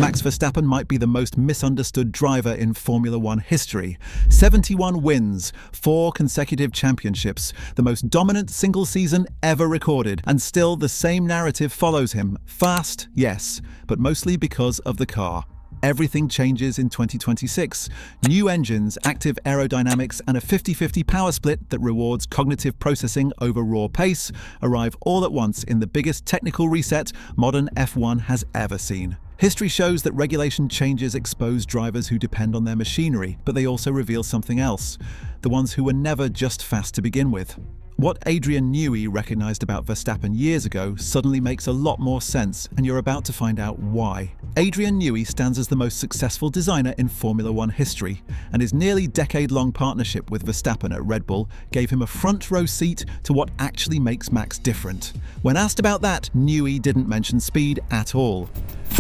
Max Verstappen might be the most misunderstood driver in Formula One history. 71 wins, 4 consecutive championships, the most dominant single season ever recorded, and still the same narrative follows him. Fast, yes, but mostly because of the car. Everything changes in 2026. New engines, active aerodynamics, and a 50-50 power split that rewards cognitive processing over raw pace arrive all at once in the biggest technical reset modern F1 has ever seen. History shows that regulation changes expose drivers who depend on their machinery, but they also reveal something else: the ones who were never just fast to begin with. What Adrian Newey recognized about Verstappen years ago suddenly makes a lot more sense, and you're about to find out why. Adrian Newey stands as the most successful designer in Formula One history, and his nearly decade-long partnership with Verstappen at Red Bull gave him a front-row seat to what actually makes Max different. When asked about that, Newey didn't mention speed at all.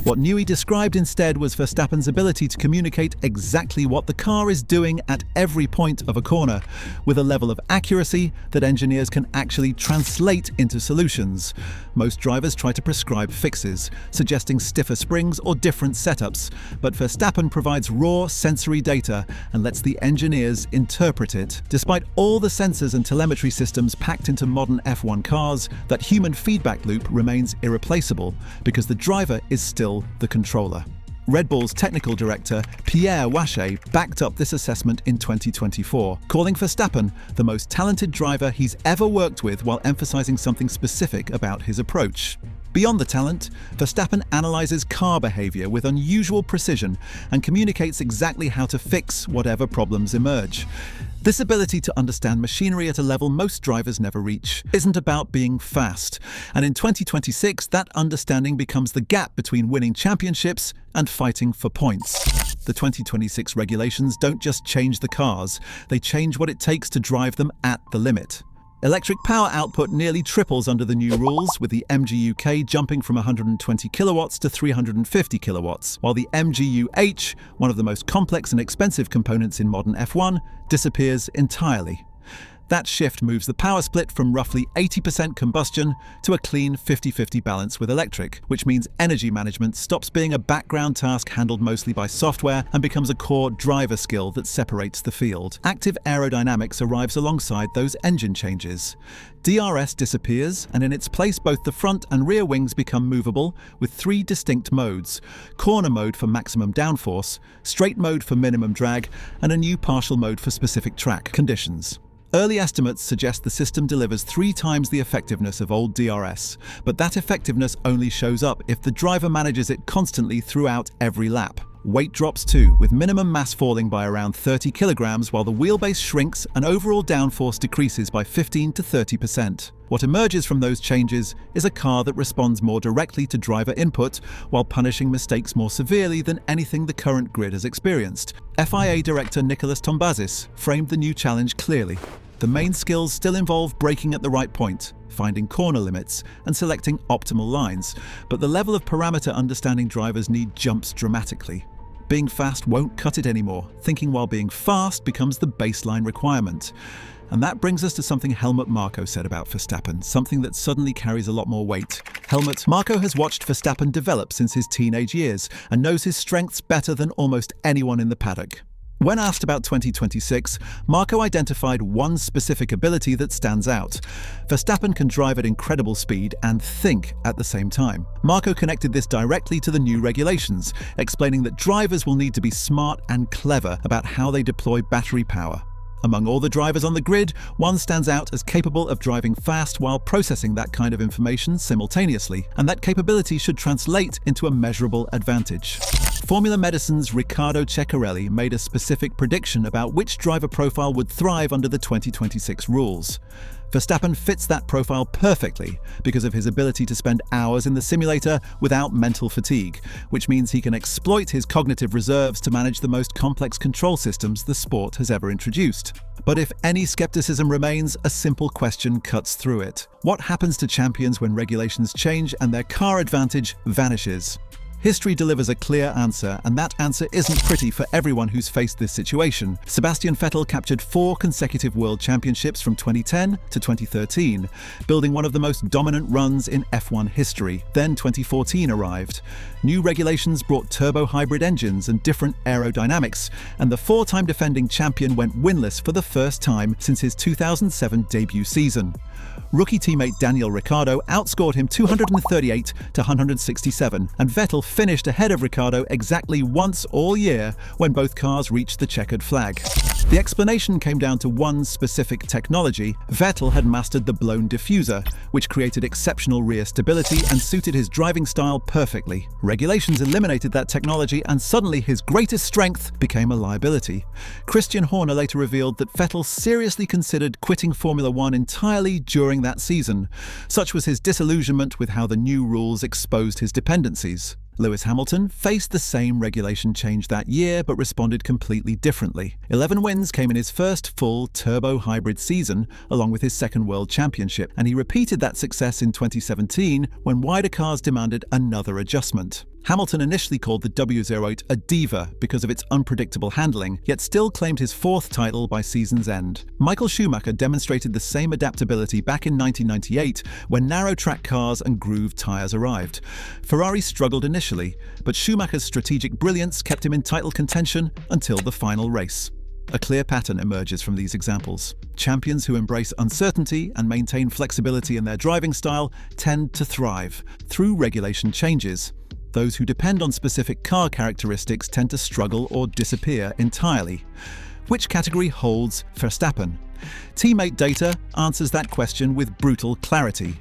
What Newey described instead was Verstappen's ability to communicate exactly what the car is doing at every point of a corner, with a level of accuracy that engineers can actually translate into solutions. Most drivers try to prescribe fixes, suggesting stiffer springs or different setups, but Verstappen provides raw sensory data and lets the engineers interpret it. Despite all the sensors and telemetry systems packed into modern F1 cars, that human feedback loop remains irreplaceable because the driver is still the controller. Red Bull's technical director, Pierre Wache, backed up this assessment in 2024, calling Verstappen the most talented driver he's ever worked with while emphasizing something specific about his approach. Beyond the talent, Verstappen analyzes car behavior with unusual precision and communicates exactly how to fix whatever problems emerge. This ability to understand machinery at a level most drivers never reach isn't about being fast, and in 2026 that understanding becomes the gap between winning championships and fighting for points. The 2026 regulations don't just change the cars, they change what it takes to drive them at the limit. Electric power output nearly triples under the new rules, with the MGU-K jumping from 120 kilowatts to 350 kilowatts, while the MGU-H, one of the most complex and expensive components in modern F1, disappears entirely. That shift moves the power split from roughly 80% combustion to a clean 50-50 balance with electric, which means energy management stops being a background task handled mostly by software and becomes a core driver skill that separates the field. Active aerodynamics arrives alongside those engine changes. DRS disappears, and in its place both the front and rear wings become movable with 3 distinct modes: corner mode for maximum downforce, straight mode for minimum drag, and a new partial mode for specific track conditions. Early estimates suggest the system delivers 3 times the effectiveness of old DRS, but that effectiveness only shows up if the driver manages it constantly throughout every lap. Weight drops too, with minimum mass falling by around 30 kilograms while the wheelbase shrinks and overall downforce decreases by 15 to 30%. What emerges from those changes is a car that responds more directly to driver input while punishing mistakes more severely than anything the current grid has experienced. FIA director Nicolas Tombazis framed the new challenge clearly. The main skills still involve braking at the right point, finding corner limits, and selecting optimal lines, but the level of parameter understanding drivers need jumps dramatically. Being fast won't cut it anymore. Thinking while being fast becomes the baseline requirement. And that brings us to something Helmut Marko said about Verstappen, something that suddenly carries a lot more weight. Helmut Marko has watched Verstappen develop since his teenage years and knows his strengths better than almost anyone in the paddock. When asked about 2026, Marko identified one specific ability that stands out. Verstappen can drive at incredible speed and think at the same time. Marko connected this directly to the new regulations, explaining that drivers will need to be smart and clever about how they deploy battery power. Among all the drivers on the grid, one stands out as capable of driving fast while processing that kind of information simultaneously, and that capability should translate into a measurable advantage. Formula Medicine's Riccardo Ceccarelli made a specific prediction about which driver profile would thrive under the 2026 rules. Verstappen fits that profile perfectly because of his ability to spend hours in the simulator without mental fatigue, which means he can exploit his cognitive reserves to manage the most complex control systems the sport has ever introduced. But if any skepticism remains, a simple question cuts through it. What happens to champions when regulations change and their car advantage vanishes? History delivers a clear answer, and that answer isn't pretty for everyone who's faced this situation. Sebastian Vettel captured 4 consecutive world championships from 2010 to 2013, building one of the most dominant runs in F1 history. Then 2014 arrived. New regulations brought turbo-hybrid engines and different aerodynamics, and the 4-time defending champion went winless for the first time since his 2007 debut season. Rookie teammate Daniel Ricciardo outscored him 238 to 167, and Vettel finished ahead of Ricciardo exactly once all year when both cars reached the checkered flag. The explanation came down to one specific technology. Vettel had mastered the blown diffuser, which created exceptional rear stability and suited his driving style perfectly. Regulations eliminated that technology, and suddenly his greatest strength became a liability. Christian Horner later revealed that Vettel seriously considered quitting Formula One entirely during that season. Such was his disillusionment with how the new rules exposed his dependencies. Lewis Hamilton faced the same regulation change that year, but responded completely differently. 11 wins came in his first full turbo-hybrid season, along with his second world championship, and he repeated that success in 2017 when wider cars demanded another adjustment. Hamilton initially called the W08 a diva because of its unpredictable handling, yet still claimed his 4th title by season's end. Michael Schumacher demonstrated the same adaptability back in 1998 when narrow-track cars and grooved tyres arrived. Ferrari struggled initially, but Schumacher's strategic brilliance kept him in title contention until the final race. A clear pattern emerges from these examples. Champions who embrace uncertainty and maintain flexibility in their driving style tend to thrive through regulation changes. Those who depend on specific car characteristics tend to struggle or disappear entirely. Which category holds Verstappen? Teammate data answers that question with brutal clarity.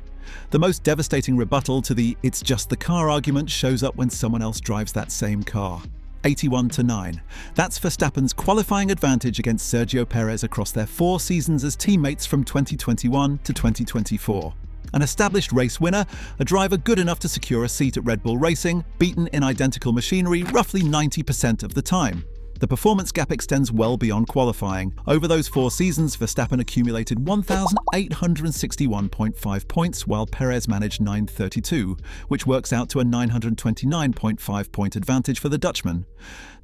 The most devastating rebuttal to the "it's just the car" argument shows up when someone else drives that same car. 81-9. That's Verstappen's qualifying advantage against Sergio Perez across their 4 seasons as teammates from 2021 to 2024. An established race winner, a driver good enough to secure a seat at Red Bull Racing, beaten in identical machinery roughly 90% of the time. The performance gap extends well beyond qualifying. Over those 4 seasons, Verstappen accumulated 1,861.5 points, while Perez managed 932, which works out to a 929.5 point advantage for the Dutchman.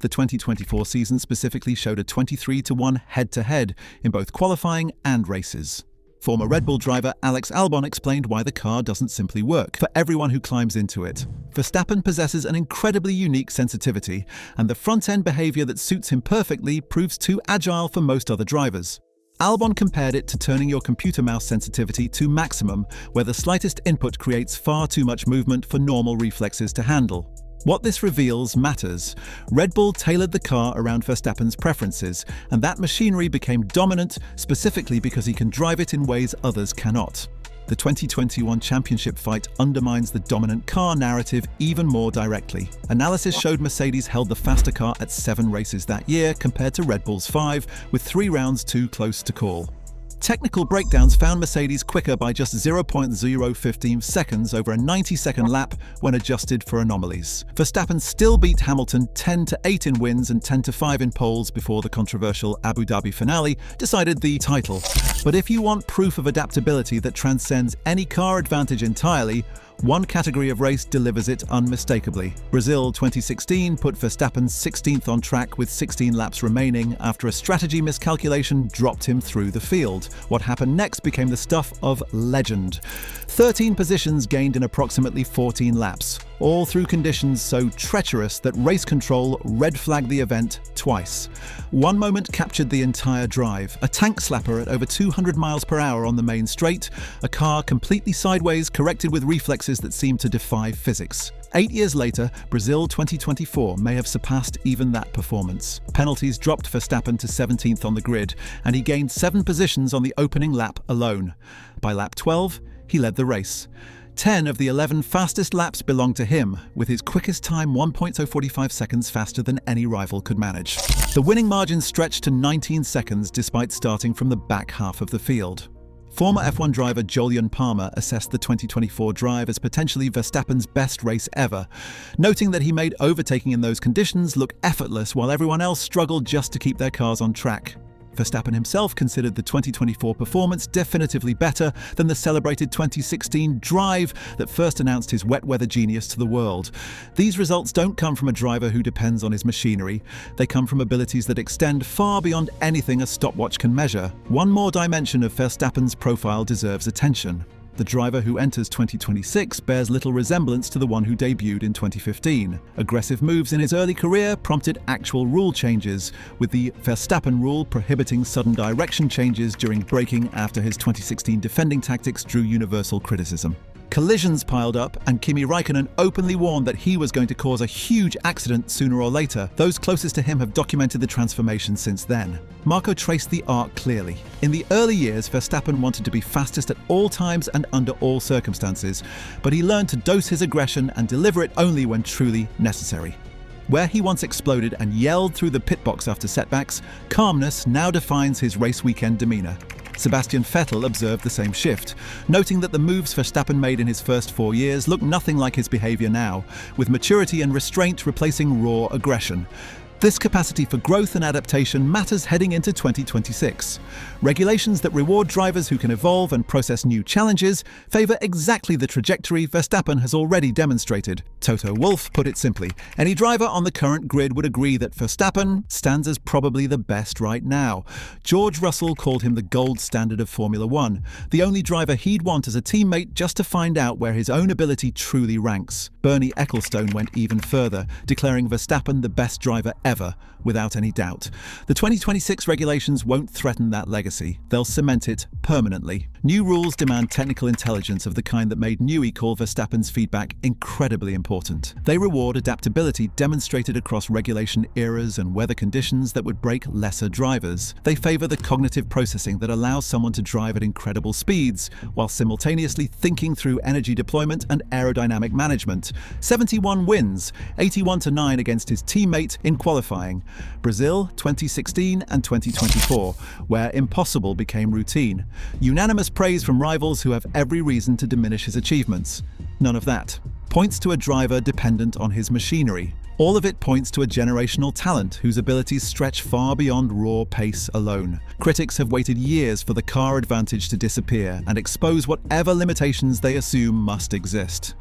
The 2024 season specifically showed a 23-1 head-to-head in both qualifying and races. Former Red Bull driver Alex Albon explained why the car doesn't simply work for everyone who climbs into it. Verstappen possesses an incredibly unique sensitivity, and the front-end behavior that suits him perfectly proves too agile for most other drivers. Albon compared it to turning your computer mouse sensitivity to maximum, where the slightest input creates far too much movement for normal reflexes to handle. What this reveals matters. Red Bull tailored the car around Verstappen's preferences, and that machinery became dominant specifically because he can drive it in ways others cannot. The 2021 championship fight undermines the dominant car narrative even more directly. Analysis showed Mercedes held the faster car at 7 races that year compared to Red Bull's 5, with 3 rounds too close to call. Technical breakdowns found Mercedes quicker by just 0.015 seconds over a 90-second lap when adjusted for anomalies. Verstappen still beat Hamilton 10-8 in wins and 10-5 in poles before the controversial Abu Dhabi finale decided the title. But if you want proof of adaptability that transcends any car advantage entirely, one category of race delivers it unmistakably. Brazil 2016 put Verstappen 16th on track with 16 laps remaining after a strategy miscalculation dropped him through the field. What happened next became the stuff of legend. 13 positions gained in approximately 14 laps, all through conditions so treacherous that race control red flagged the event twice. One moment captured the entire drive, a tank slapper at over 200 miles per hour on the main straight, a car completely sideways corrected with reflexes that seemed to defy physics. 8 years later, Brazil 2024 may have surpassed even that performance. Penalties dropped Verstappen to 17th on the grid, and he gained 7 positions on the opening lap alone. By lap 12, he led the race. 10 of the 11 fastest laps belonged to him, with his quickest time 1.045 seconds faster than any rival could manage. The winning margin stretched to 19 seconds despite starting from the back half of the field. Former F1 driver Jolyon Palmer assessed the 2024 drive as potentially Verstappen's best race ever, noting that he made overtaking in those conditions look effortless while everyone else struggled just to keep their cars on track. Verstappen himself considered the 2024 performance definitively better than the celebrated 2016 drive that first announced his wet weather genius to the world. These results don't come from a driver who depends on his machinery. They come from abilities that extend far beyond anything a stopwatch can measure. One more dimension of Verstappen's profile deserves attention. The driver who enters 2026 bears little resemblance to the one who debuted in 2015. Aggressive moves in his early career prompted actual rule changes, with the Verstappen rule prohibiting sudden direction changes during braking after his 2016 defending tactics drew universal criticism. Collisions piled up, and Kimi Raikkonen openly warned that he was going to cause a huge accident sooner or later. Those closest to him have documented the transformation since then. Marco traced the arc clearly. In the early years, Verstappen wanted to be fastest at all times and under all circumstances, but he learned to dose his aggression and deliver it only when truly necessary. Where he once exploded and yelled through the pit box after setbacks, calmness now defines his race weekend demeanour. Sebastian Vettel observed the same shift, noting that the moves Verstappen made in his first 4 years look nothing like his behaviour now, with maturity and restraint replacing raw aggression. This capacity for growth and adaptation matters heading into 2026. Regulations that reward drivers who can evolve and process new challenges favour exactly the trajectory Verstappen has already demonstrated. Toto Wolff put it simply: any driver on the current grid would agree that Verstappen stands as probably the best right now. George Russell called him the gold standard of Formula One, the only driver he'd want as a teammate just to find out where his own ability truly ranks. Bernie Ecclestone went even further, declaring Verstappen the best driver ever, without any doubt. The 2026 regulations won't threaten that legacy. They'll cement it permanently. New rules demand technical intelligence of the kind that made Newey call Verstappen's feedback incredibly important. They reward adaptability demonstrated across regulation eras and weather conditions that would break lesser drivers. They favour the cognitive processing that allows someone to drive at incredible speeds, while simultaneously thinking through energy deployment and aerodynamic management. 71 wins, 81-9 against his teammate in qualifying. Brazil, 2016 and 2024, where impossible became routine. Unanimous praise from rivals who have every reason to diminish his achievements. None of that. Points to a driver dependent on his machinery. All of it points to a generational talent whose abilities stretch far beyond raw pace alone. Critics have waited years for the car advantage to disappear and expose whatever limitations they assume must exist.